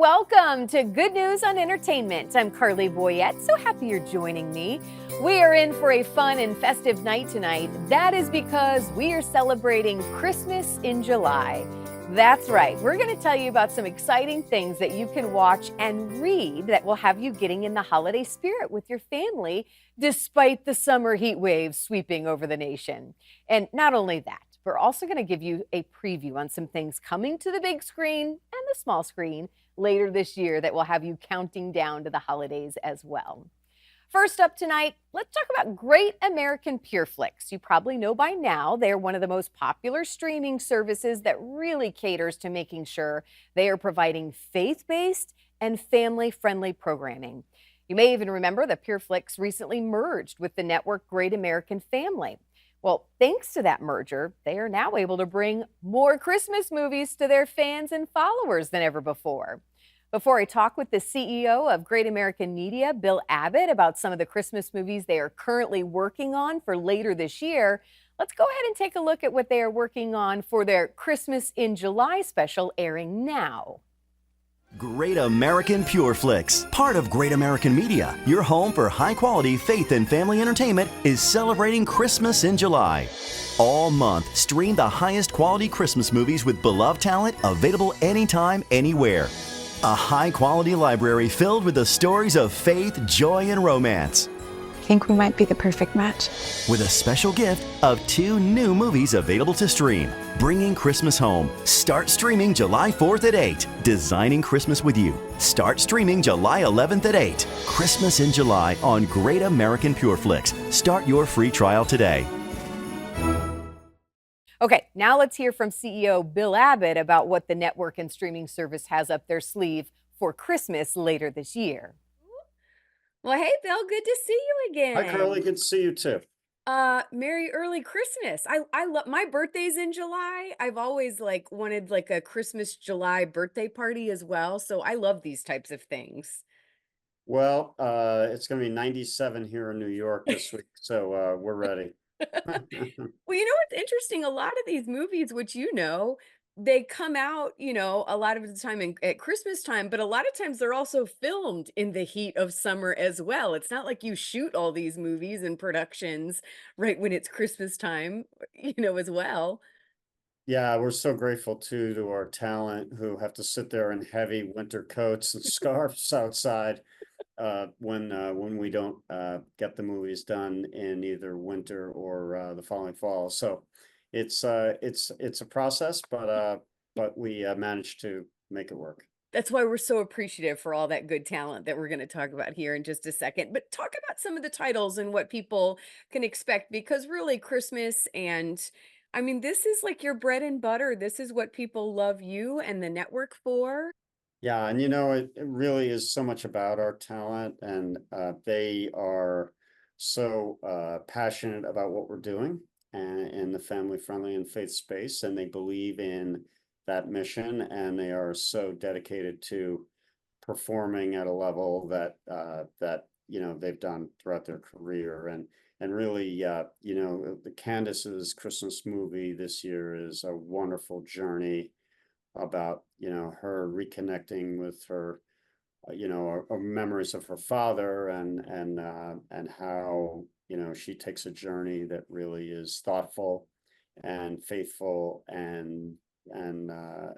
Welcome to Good News on Entertainment. I'm Carley Boyette. So happy you're joining me. We are in for a fun and festive night tonight. That is because we are celebrating Christmas in July. That's right. We're going to tell you about some exciting things that you can watch and read that will have you getting in the holiday spirit with your family, despite the summer heat waves sweeping over the nation. And not only that, we're also going to give you a preview on some things coming to the big screen and the small screen later this year that will have you counting down to the holidays as well. First up tonight, let's talk about Great American Pure Flix. You probably know by now they're one of the most popular streaming services that really caters to making sure they are providing faith-based and family-friendly programming. You may even remember that Pure Flix recently merged with the network Great American Family. Well, thanks to that merger, they are now able to bring more Christmas movies to their fans and followers than ever before. Before I talk with the CEO of Great American Media, Bill Abbott, about some of the Christmas movies they are currently working on for later this year, let's go ahead and take a look at what they are working on for their Christmas in July special airing now. Great American Pure Flix, part of Great American Media, your home for high-quality faith and family entertainment, is celebrating Christmas in July. All month, stream the highest quality Christmas movies with beloved talent, available anytime, anywhere. A high-quality library filled with the stories of faith, joy, and romance. I think we might be the perfect match. With a special gift of 2 new movies available to stream. Bringing Christmas home. Start streaming July 4th at 8. Designing Christmas with You. Start streaming July 11th at 8. Christmas in July on Great American Pure Flix. Start your free trial today. Okay, now let's hear from CEO Bill Abbott about what the network and streaming service has up their sleeve for Christmas later this year. Well, hey, Bill, good to see you Hi, Carly. again. Good to see you too. Merry early Christmas. I love my birthday's in July. I've always wanted a Christmas July birthday party as well. So I love these types of things. Well, it's going to be 97 here in New York this week, so we're ready. Well, you know what's interesting? A lot of these movies, which they come out, a lot of the time at Christmas time, but a lot of times they're also filmed in the heat of summer as well. It's not like you shoot all these movies and productions right when it's Christmas time, as well. Yeah, we're so grateful too to our talent who have to sit there in heavy winter coats and scarves outside when we don't get the movies done in either winter or the following fall. So it's a process, but we managed to make it work. That's why we're so appreciative for all that good talent that we're going to talk about here in just a second. But talk about some of the titles and what people can expect, because really Christmas and I mean, this is like your bread and butter. This is what people love you and the network for. Yeah, and it really is so much about our talent, and they are so passionate about what we're doing and in the family friendly and faith space, and they believe in that mission, and they are so dedicated to performing at a level that they've done throughout their career, and really the Candace's Christmas movie this year is a wonderful journey about her reconnecting with her memories of her father, and how she takes a journey that really is thoughtful and faithful, and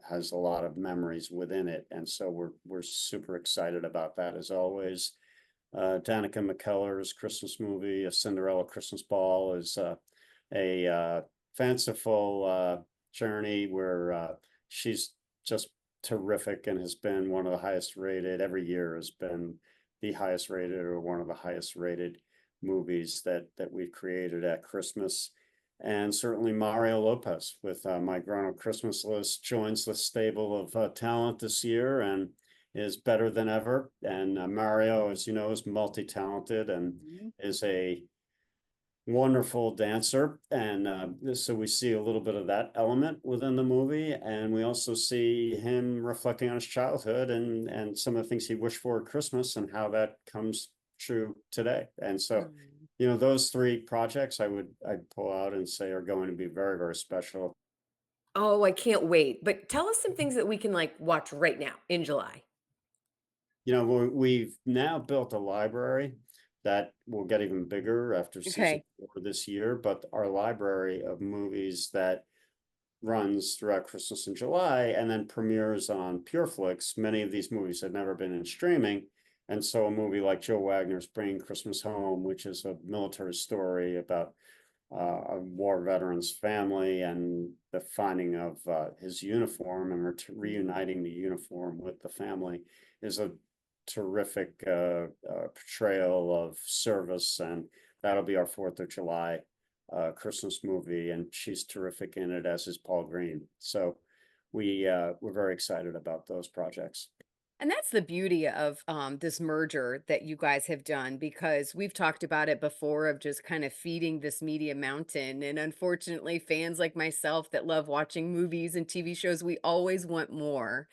has a lot of memories within it, and so we're super excited about that as always. Danica McKellar's Christmas movie, A Cinderella Christmas Ball, is a fanciful journey where she's just terrific and has been one of the highest rated, every year has been the highest rated or one of the highest rated movies that we've created at Christmas. And certainly Mario Lopez with My Grown-Up Christmas List joins the stable of talent this year and is better than ever. And Mario, as you know, is multi-talented and is a wonderful dancer, and so we see a little bit of that element within the movie, and we also see him reflecting on his childhood and some of the things he wished for at Christmas and how that comes true today. And so those 3 projects I'd pull out and say are going to be very, very special. Oh, I can't wait. But tell us some things that we can watch right now in July. You know, we've now built a library that will get even bigger after season Okay. 4 this year, but our library of movies that runs throughout Christmas and July and then premieres on Pure Flix. Many of these movies had never been in streaming. And so a movie like Joe Wagner's Bringing Christmas Home, which is a military story about a war veteran's family and the finding of his uniform and reuniting the uniform with the family, is a terrific portrayal of service. And that'll be our 4th of July Christmas movie, and she's terrific in it, as is Paul Green. So we're very excited about those projects. And that's the beauty of this merger that you guys have done, because we've talked about it before of just kind of feeding this media mountain. And unfortunately, fans like myself that love watching movies and TV shows, we always want more.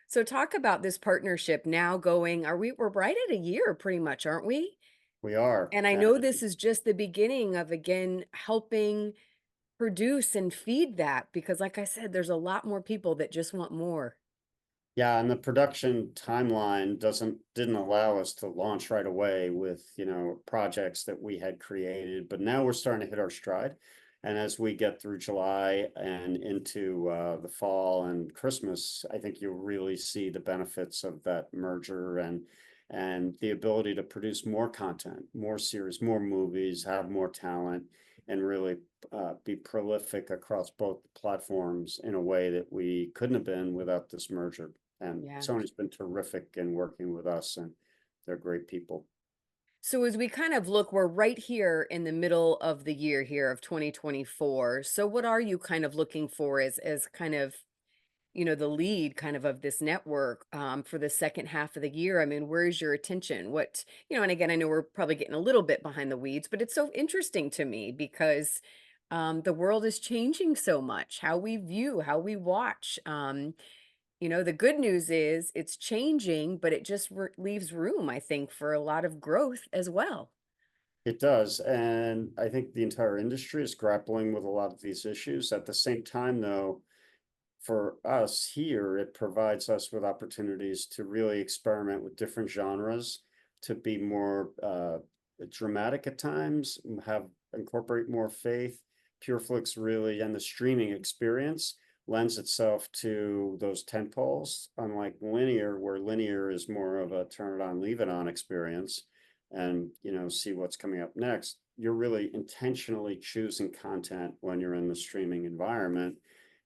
So talk about this partnership now going, we're right at a year pretty much, aren't we? We are. And I know this is just the beginning of, again, helping produce and feed that, because like I said, there's a lot more people that just want more. Yeah, and the production timeline didn't allow us to launch right away with, projects that we had created, but now we're starting to hit our stride. And as we get through July and into the fall and Christmas, I think you'll really see the benefits of that merger and the ability to produce more content, more series, more movies, have more talent, and really be prolific across both platforms in a way that we couldn't have been without this merger. And Yeah. Sony's been terrific in working with us, and they're great people. So as we kind of look, we're right here in the middle of the year here of 2024. So what are you kind of looking for as kind of, the lead kind of this network for the second half of the year? I mean, where's your attention? And again, I know we're probably getting a little bit behind the weeds, but it's so interesting to me because the world is changing so much, how we view, how we watch. The good news is it's changing, but it just leaves room, I think, for a lot of growth as well. It does, and I think the entire industry is grappling with a lot of these issues. At the same time, though, for us here, it provides us with opportunities to really experiment with different genres, to be more dramatic at times, have incorporate more faith. PureFlix really, and the streaming experience lends itself to those tent poles, unlike linear, where linear is more of a turn it on, leave it on experience, and see what's coming up next. You're really intentionally choosing content when you're in the streaming environment,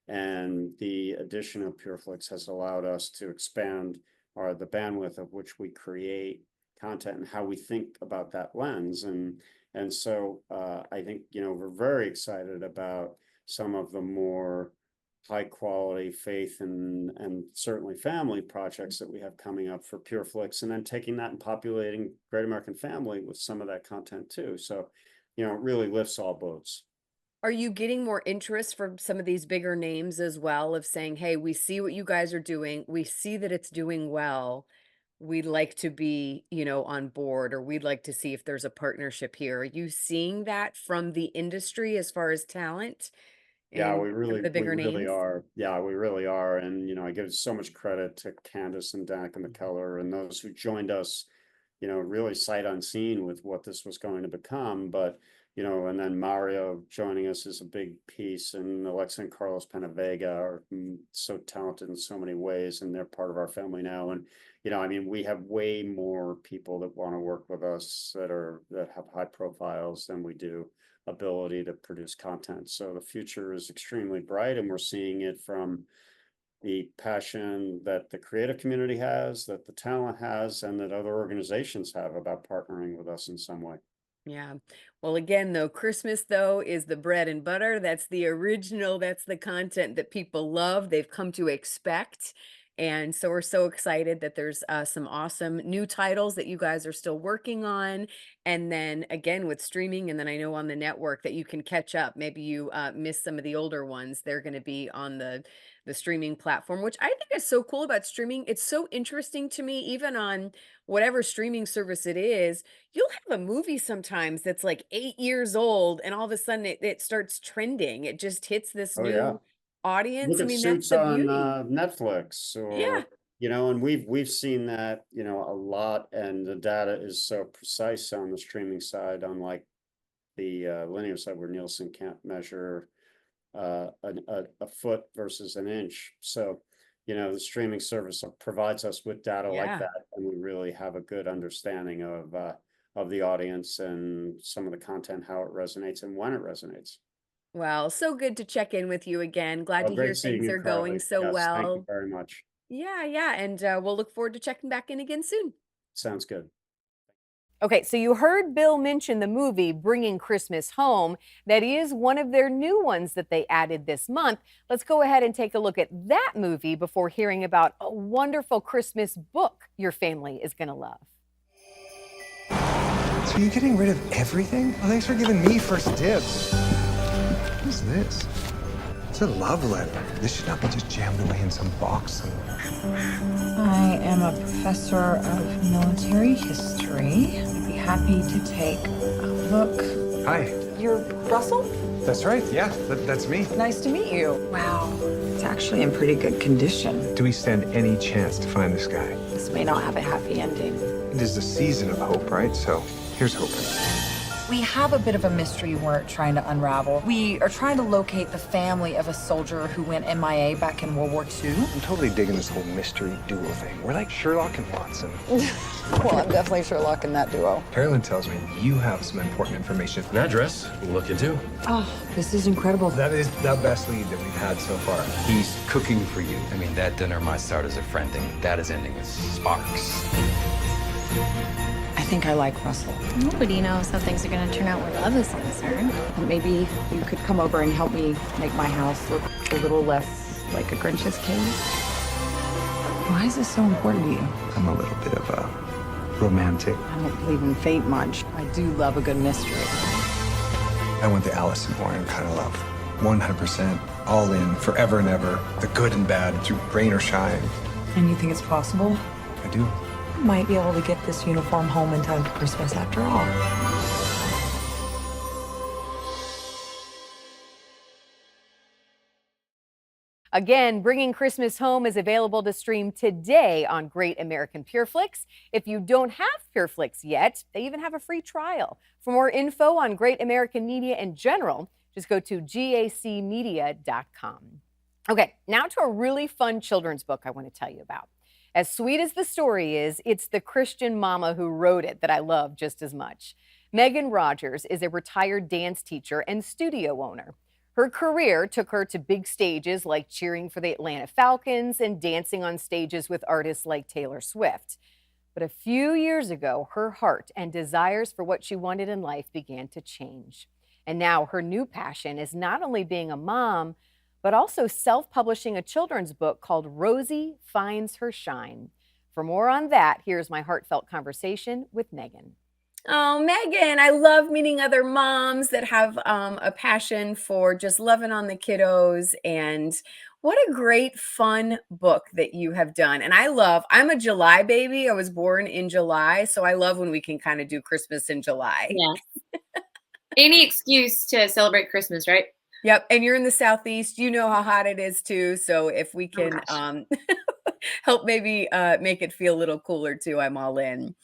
and the addition of PureFlix has allowed us to expand the bandwidth of which we create content and how we think about that lens. And so I think we're very excited about some of the more high quality faith and certainly family projects that we have coming up for PureFlix, and then taking that and populating Great American Family with some of that content too. So it really lifts all boats. Are you getting more interest from some of these bigger names as well, of saying, hey, we see what you guys are doing. We see that it's doing well. We'd like to be, on board, or we'd like to see if there's a partnership here. Are you seeing that from the industry as far as talent Yeah, and some of the we bigger really names? are. Yeah, we really are. And, I give so much credit to Candace and Danica McKellar and those who joined us, really sight unseen with what this was going to become. But, and then Mario joining us is a big piece, and Alexa and Carlos Penavega are so talented in so many ways, and they're part of our family now. And, I mean, we have way more people that want to work with us that have high profiles than we do ability to produce content. So the future is extremely bright, and we're seeing it from the passion that the creative community has, that the talent has, and that other organizations have about partnering with us in some way. Yeah. Well, again, though, Christmas, though, is the bread and butter. That's the original. That's the content that people love. They've come to expect. And so we're so excited that there's some awesome new titles that you guys are still working on. And then again, with streaming, and then I know on the network that you can catch up. Maybe you missed some of the older ones. They're going to be on the streaming platform, which I think is so cool about streaming. It's so interesting to me, even on whatever streaming service it is. You'll have a movie sometimes that's like 8 years old, and all of a sudden it starts trending. It just hits this Oh yeah. new audience. Look I at mean, that's Suits the on beauty. Netflix, Yeah. or And we've seen that, a lot, and the data is so precise on the streaming side, unlike the linear side where Nielsen can't measure a foot versus an inch. So, the streaming service provides us with data like Yeah. that, and we really have a good understanding of the audience and some of the content, how it resonates and when it resonates. Well, so good to check in with you again. Glad Oh, to hear great seeing things you, are going Carly. so Yes, thank you well. very much. Yeah, yeah. And we'll look forward to checking back in again soon. Sounds good. Okay, so you heard Bill mention the movie Bringing Christmas Home. That is one of their new ones that they added this month. Let's go ahead and take a look at that movie before hearing about a wonderful Christmas book your family is going to love. So you're getting rid of everything? Well, thanks for giving me first dibs. What's this? It's a love letter. This should not be just jammed away in some box. I am a professor of military history. I'd be happy to take a look. Hi. You're Russell? That's right. Yeah, that's me. Nice to meet you. Wow, it's actually in pretty good condition. Do we stand any chance to find this guy? This may not have a happy ending. It is the season of hope, right? So here's hoping. We have a bit of a mystery we're trying to unravel. We are trying to locate the family of a soldier who went MIA back in World War II. I'm totally digging this whole mystery duo thing. We're like Sherlock and Watson. Well, I'm definitely Sherlock in that duo. Carolyn tells me you have some important information. An address you can look into. Oh, this is incredible. That is the best lead that we've had so far. He's cooking for you. I mean, that dinner might start as a friend thing. That is ending as sparks. I think I like Russell. Nobody knows how things are going to turn out where love is concerned. Maybe you could come over and help me make my house look a little less like a Grinch's cave. Why is this so important to you? I'm a little bit of a romantic. I don't believe in fate much. I do love a good mystery. I want the Alice in Warren kind of love. 100%, all in, forever and ever. The good and bad, through rain or shine. And you think it's possible? I do. Might be able to get this uniform home in time for Christmas after all. Again, Bringing Christmas Home is available to stream today on Great American Pure Flix. If you don't have Pure Flix yet, they even have a free trial. For more info on Great American Media in general, just go to gacmedia.com. Okay, now to a really fun children's book I want to tell you about. As sweet as the story is, it's the Christian mama who wrote it that I love just as much. Megan Rogers is a retired dance teacher and studio owner. Her career took her to big stages like cheering for the Atlanta Falcons and dancing on stages with artists like Taylor Swift. But a few years ago, her heart and desires for what she wanted in life began to change. And now her new passion is not only being a mom, but also self-publishing a children's book called Rosie Finds Her Shine. For more on that, here's my heartfelt conversation with Megan. Oh, Megan, I love meeting other moms that have a passion for just loving on the kiddos. And what a great, fun book that you have done. And I'm a July baby. I was born in July. So I love when we can kind of do Christmas in July. Yes. Any excuse to celebrate Christmas, right? Yep. And you're in the Southeast. You know how hot it is too. So if we can help maybe make it feel a little cooler too, I'm all in.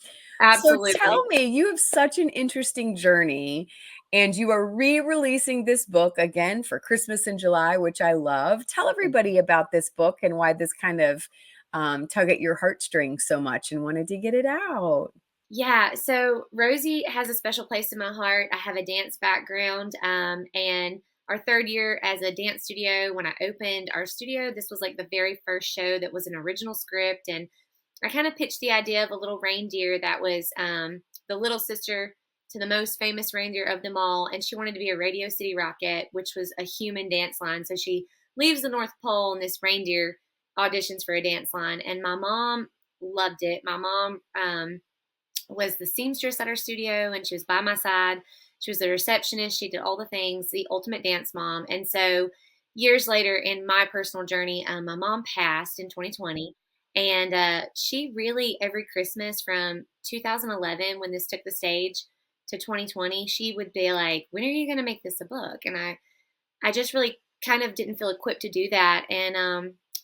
Absolutely. So tell me, you have such an interesting journey, and you are re-releasing this book again for Christmas in July, which I love. Tell everybody about this book and why this kind of tug at your heartstrings so much and wanted to get it out. Yeah, so Rosie has a special place in my heart. I have a dance background, and our third year as a dance studio, when I opened our studio, this was like the very first show that was an original script. And I kind of pitched the idea of a little reindeer that was the little sister to the most famous reindeer of them all. And she wanted to be a Radio City Rocket, which was a human dance line. So she leaves the North Pole and this reindeer auditions for a dance line. And my mom loved it. My mom was the seamstress at our studio, and she was by my side. She was the receptionist. She did all the things, the ultimate dance mom. And so years later in my personal journey, my mom passed in 2020. And she really, every Christmas from 2011, when this took the stage, to 2020, she would be like, when are you going to make this a book? And I just really kind of didn't feel equipped to do that. And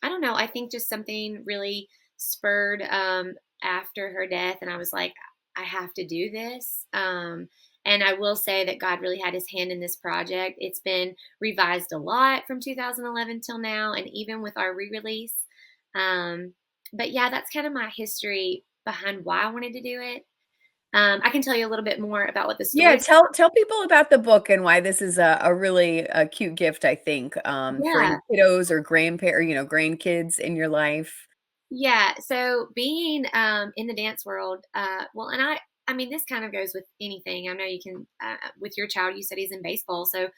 I don't know, I think just something really spurred after her death, and I was like, I have to do this. And I will say that God really had his hand in this project. It's been revised a lot from 2011 till now, and even with our re-release. But yeah, that's kind of my history behind why I wanted to do it. I can tell you a little bit more about what the story. Yeah, tell people about the book and why this is a really cute gift, I think, for any Yeah. kiddos or grandkids in your life. Yeah. So being in the dance world, well, and I mean, this kind of goes with anything. I know you can, with your child, you said he's in baseball, so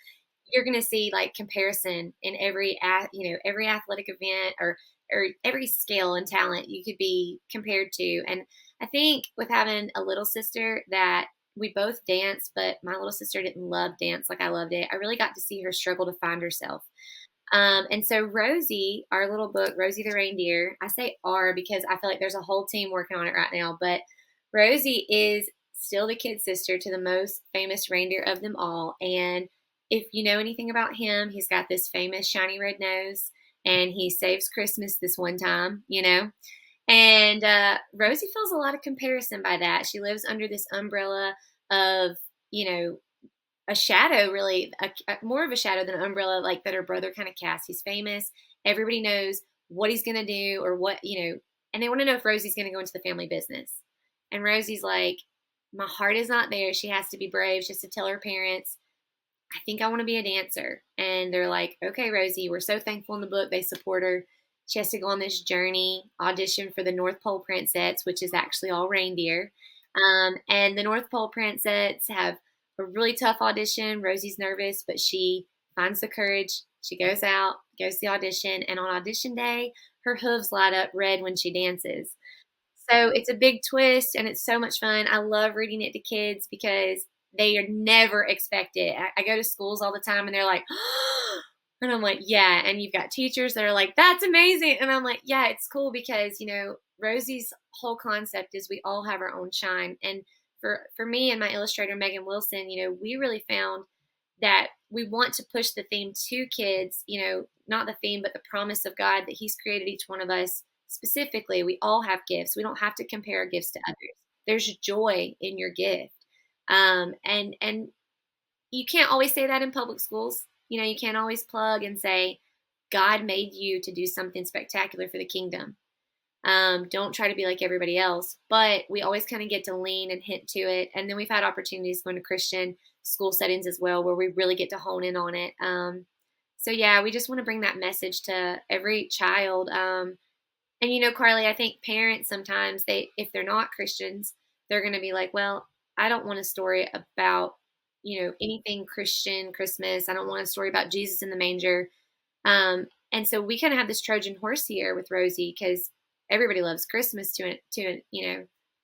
you're going to see like comparison in every athletic event or every skill and talent you could be compared to. And I think with having a little sister that we both dance, but my little sister didn't love dance like I loved it. I really got to see her struggle to find herself. And so Rosie, our little book, Rosie the Reindeer, I say our because I feel like there's a whole team working on it right now, but Rosie is still the kid sister to the most famous reindeer of them all. And if you know anything about him, he's got this famous shiny red nose and he saves Christmas this one time, And Rosie feels a lot of comparison by that. She lives under this umbrella of, a shadow, really, more of a shadow than an umbrella, like that her brother kind of casts. He's famous. Everybody knows what he's going to do or what, and they want to know if Rosie's going to go into the family business. And Rosie's like, my heart is not there. She has to be brave. She has to tell her parents, I think I want to be a dancer. And they're like, okay, Rosie, we're so thankful in the book. They support her. She has to go on this journey, audition for the North Pole Princess, which is actually all reindeer. And the North Pole Princess have a really tough audition. Rosie's nervous, but she finds the courage. She goes out, goes to the audition, and on audition day, her hooves light up red when she dances. So it's a big twist, and it's so much fun. I love reading it to kids because they are never expected. I go to schools all the time, and they're like, and I'm like, yeah. And you've got teachers that are like, that's amazing. And I'm like, yeah, it's cool because, Rosie's whole concept is we all have our own shine. And for me and my illustrator, Megan Wilson, we really found that we want to push the theme to kids, not the theme, but the promise of God that he's created each one of us specifically. We all have gifts. We don't have to compare our gifts to others. There's joy in your gift. And you can't always say that in public schools. You can't always plug and say, God made you to do something spectacular for the kingdom. Don't try to be like everybody else, but we always kind of get to lean and hint to it. And then we've had opportunities going to Christian school settings as well, where we really get to hone in on it. So yeah, we just want to bring that message to every child. And Carley, I think parents sometimes if they're not Christians, they're going to be like, well, I don't want a story about, anything Christian, Christmas. I don't want a story about Jesus in the manger. And so we kind of have this Trojan horse here with Rosie because everybody loves Christmas to an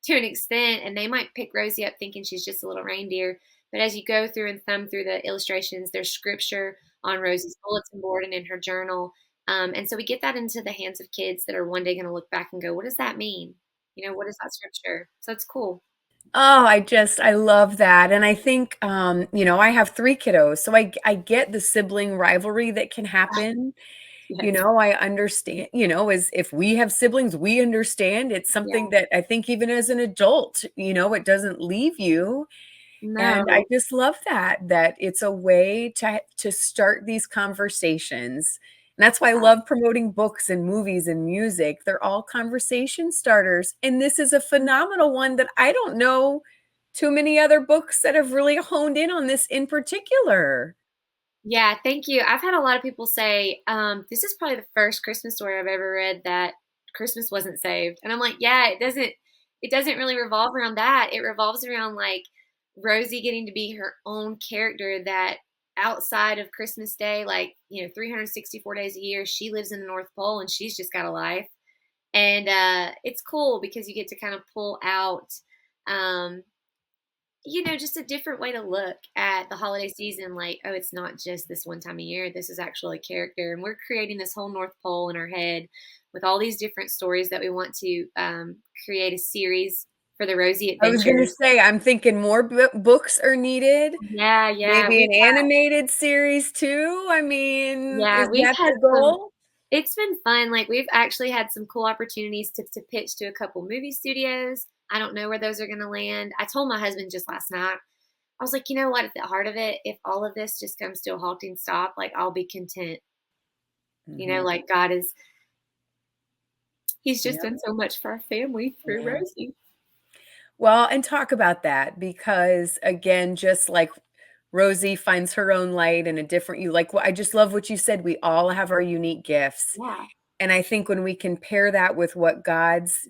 extent, and they might pick Rosie up thinking she's just a little reindeer. But as you go through and thumb through the illustrations, there's scripture on Rosie's bulletin board and in her journal. And so we get that into the hands of kids that are one day going to look back and go, what does that mean? What is that scripture? So it's cool. Oh, I love that. And I think, I have 3 kiddos, so I get the sibling rivalry that can happen. Yes. I understand, as if we have siblings, we understand it's something that I think even as an adult, it doesn't leave you. No. And I just love that it's a way to start these conversations. And that's why I love promoting books and movies and music. They're all conversation starters. And this is a phenomenal one that I don't know too many other books that have really honed in on this in particular. Yeah, thank you. I've had a lot of people say, this is probably the first Christmas story I've ever read that Christmas wasn't saved. And I'm like, yeah, it doesn't really revolve around that. It revolves around like Rosie getting to be her own character that outside of Christmas Day, 364 days a year, she lives in the North Pole and she's just got a life. And it's cool because you get to kind of pull out, just a different way to look at the holiday season. Like, oh, it's not just this one time a year. This is actually a character. And we're creating this whole North Pole in our head with all these different stories that we want to create a series for the Rosie Adventures. I was going to say, I'm thinking more books are needed. Yeah. Maybe an animated series too. I mean, yeah, is that the goal? It's been fun. Like, we've actually had some cool opportunities to pitch to a couple movie studios. I don't know where those are going to land. I told my husband just last night, I was like, you know what, at the heart of it, if all of this just comes to a halting stop, like, I'll be content. Like, he's just done so much for our family through Rosie. Well, and talk about that, because again, just like Rosie finds her own light and a different I just love what you said. We all have our unique gifts. Yeah. And I think when we can pair that with what God's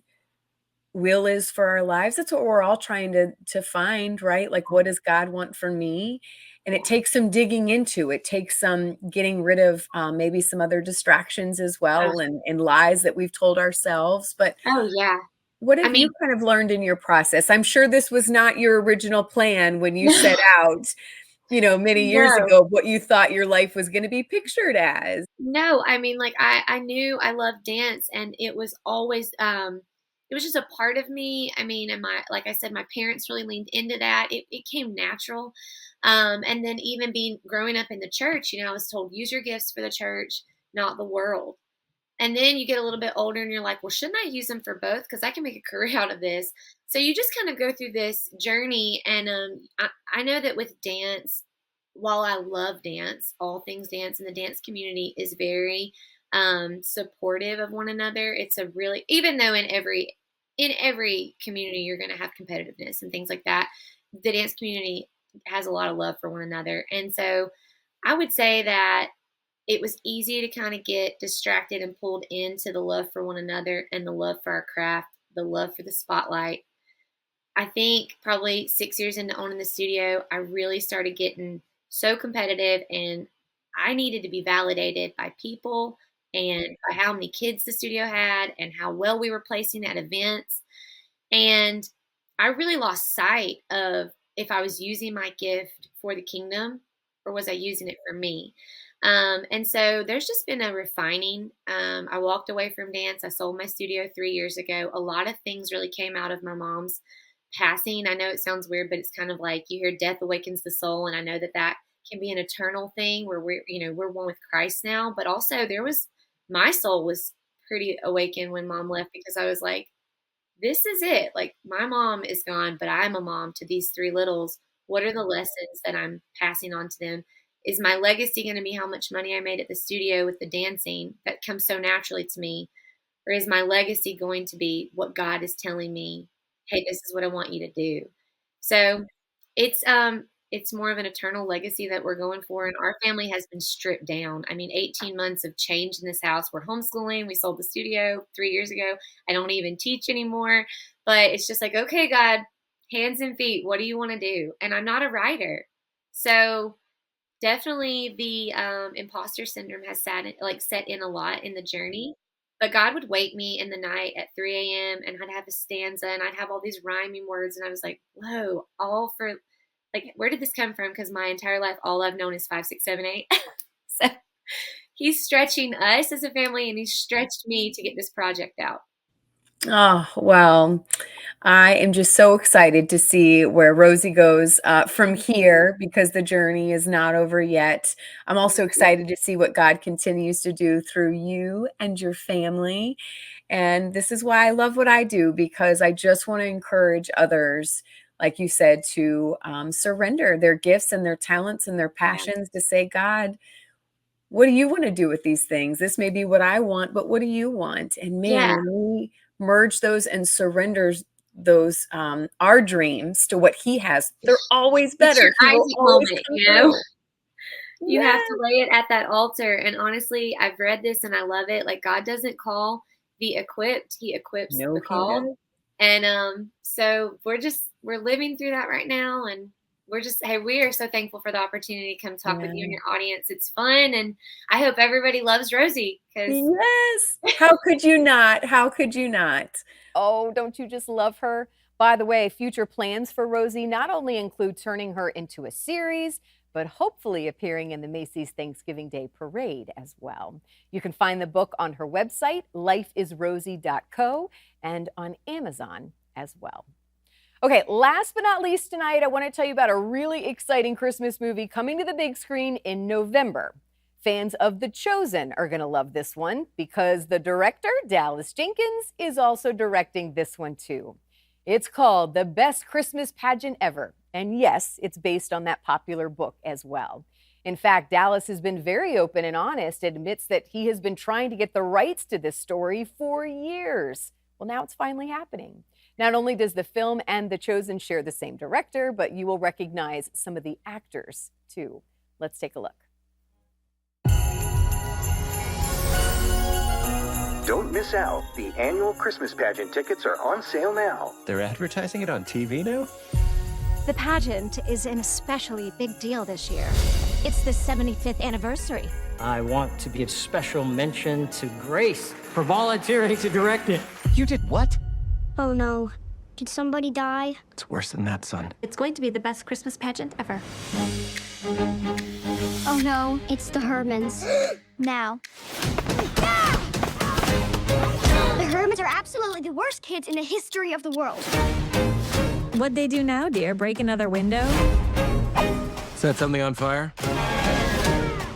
will is for our lives, that's what we're all trying to find, right? Like, what does God want for me? And it takes some digging into, it takes some getting rid of maybe some other distractions as well, and lies that we've told ourselves. But oh yeah, what have you kind of learned in your process? I'm sure this was not your original plan when you set out, many years ago, what you thought your life was going to be pictured as. No, I mean, like, I knew I loved dance, and it was always, it was just a part of me. I mean, and like I said, my parents really leaned into that. It came natural. And then even growing up in the church, I was told, use your gifts for the church, not the world. And then you get a little bit older and you're like, well, shouldn't I use them for both? Because I can make a career out of this. So you just kind of go through this journey. And I know that with dance, while I love dance, all things dance, and the dance community is very supportive of one another. It's a really, even though in every community you're going to have competitiveness and things like that, the dance community has a lot of love for one another. And so I would say that it was easy to kind of get distracted and pulled into the love for one another and the love for our craft, the love for the spotlight. I think probably 6 years into owning the studio, I really started getting so competitive, and I needed to be validated by people and by how many kids the studio had and how well we were placing at events. And I really lost sight of if I was using my gift for the kingdom or was I using it for me. And so there's just been a refining. I walked away from dance. I sold my studio 3 years ago. A lot of things really came out of my mom's passing. I know it sounds weird, but it's kind of like you hear death awakens the soul. And I know that can be an eternal thing where we're one with Christ now. But also my soul was pretty awakened when mom left, because I was like, this is it. Like, my mom is gone, but I'm a mom to these three littles. What are the lessons that I'm passing on to them? Is my legacy going to be how much money I made at the studio with the dancing that comes so naturally to me? Or is my legacy going to be what God is telling me, hey, this is what I want you to do? So it's more of an eternal legacy that we're going for. And our family has been stripped down. I mean, 18 months of change in this house. We're homeschooling. We sold the studio 3 years ago. I don't even teach anymore. But it's just like, okay, God, hands and feet, what do you want to do? And I'm not a writer. So definitely the imposter syndrome has set in a lot in the journey. But God would wake me in the night at 3 a.m. and I'd have a stanza and I'd have all these rhyming words. And I was like, whoa, all for, like, where did this come from? Because my entire life, all I've known is 5, 6, 7, 8. So he's stretching us as a family, and he's stretched me to get this project out. Oh, well, I am just so excited to see where Rosie goes from here, because the journey is not over yet. I'm also excited to see what God continues to do through you and your family. And this is why I love what I do, because I just want to encourage others, like you said, to surrender their gifts and their talents and their passions to say, God, what do you want to do with these things? This may be what I want, but what do you want? And man, when we merge those and surrender those our dreams to what he has, they're always better. It's your Isaac moment, you have to lay it at that altar. And honestly, I've read this and I love it. Like, God doesn't call the equipped, he equips the called. And so we're living through that right now, and we are so thankful for the opportunity to come talk with you and your audience. It's fun, and I hope everybody loves Rosie. Yes. How could you not? How could you not? Oh, don't you just love her? By the way, future plans for Rosie not only include turning her into a series, but hopefully appearing in the Macy's Thanksgiving Day Parade as well. You can find the book on her website, lifeisrosie.co, and on Amazon as well. Okay, last but not least tonight, I want to tell you about a really exciting Christmas movie coming to the big screen in November. Fans of The Chosen are going to love this one because the director, Dallas Jenkins, is also directing this one too. It's called The Best Christmas Pageant Ever. And yes, it's based on that popular book as well. In fact, Dallas has been very open and honest, admits that he has been trying to get the rights to this story for years. Well, now it's finally happening. Not only does the film and The Chosen share the same director, but you will recognize some of the actors too. Let's take a look. Don't miss out. The annual Christmas pageant tickets are on sale now. They're advertising it on TV now? The pageant is an especially big deal this year. It's the 75th anniversary. I want to give special mention to Grace for volunteering to direct it. You did what? Oh no. Did somebody die? It's worse than that, son. It's going to be the best Christmas pageant ever. Oh no, it's the Hermans. Now. The Hermans are absolutely the worst kids in the history of the world. What'd they do now, dear? Break another window? Set something on fire?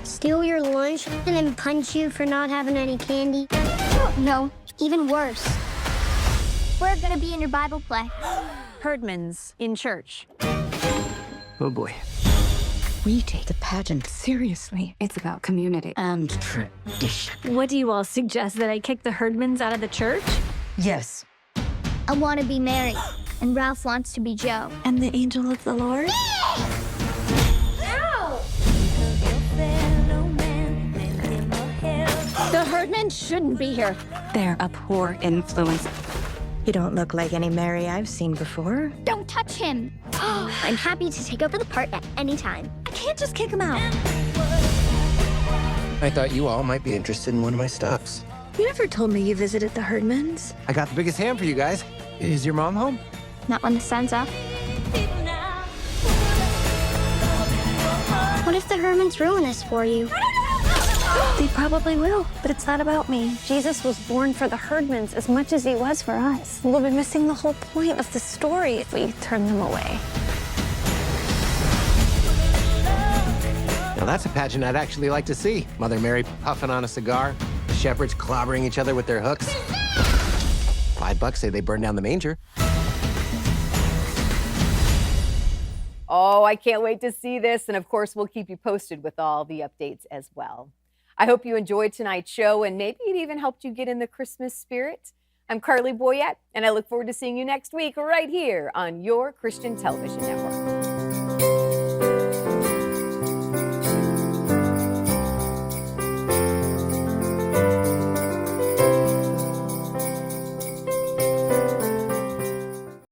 Steal your lunch and then punch you for not having any candy? No, even worse. We're gonna be in your Bible play. Herdmans in church. Oh boy. We take the pageant seriously. It's about community and tradition. What do you all suggest, that I kick the Herdmans out of the church? Yes. I want to be Mary, and Ralph wants to be Joe. And the angel of the Lord? Ow! The Herdmans shouldn't be here. They're a poor influence. You don't look like any Mary I've seen before. Don't touch him. I'm happy to take over the part at any time. I can't just kick him out. I thought you all might be interested in one of my stuffs. You never told me you visited the Herdmans. I got the biggest ham for you guys. Is your mom home? Not when the sun's up. What if the Hermans ruin this for you? They probably will, but it's not about me. Jesus was born for the Herdmans as much as he was for us. We'll be missing the whole point of the story if we turn them away. Now that's a pageant I'd actually like to see. Mother Mary puffing on a cigar, shepherds clobbering each other with their hooks. $5 say they burned down the manger. Oh, I can't wait to see this. And of course, we'll keep you posted with all the updates as well. I hope you enjoyed tonight's show and maybe it even helped you get in the Christmas spirit. I'm Carley Boyette, and I look forward to seeing you next week right here on your Christian Television Network.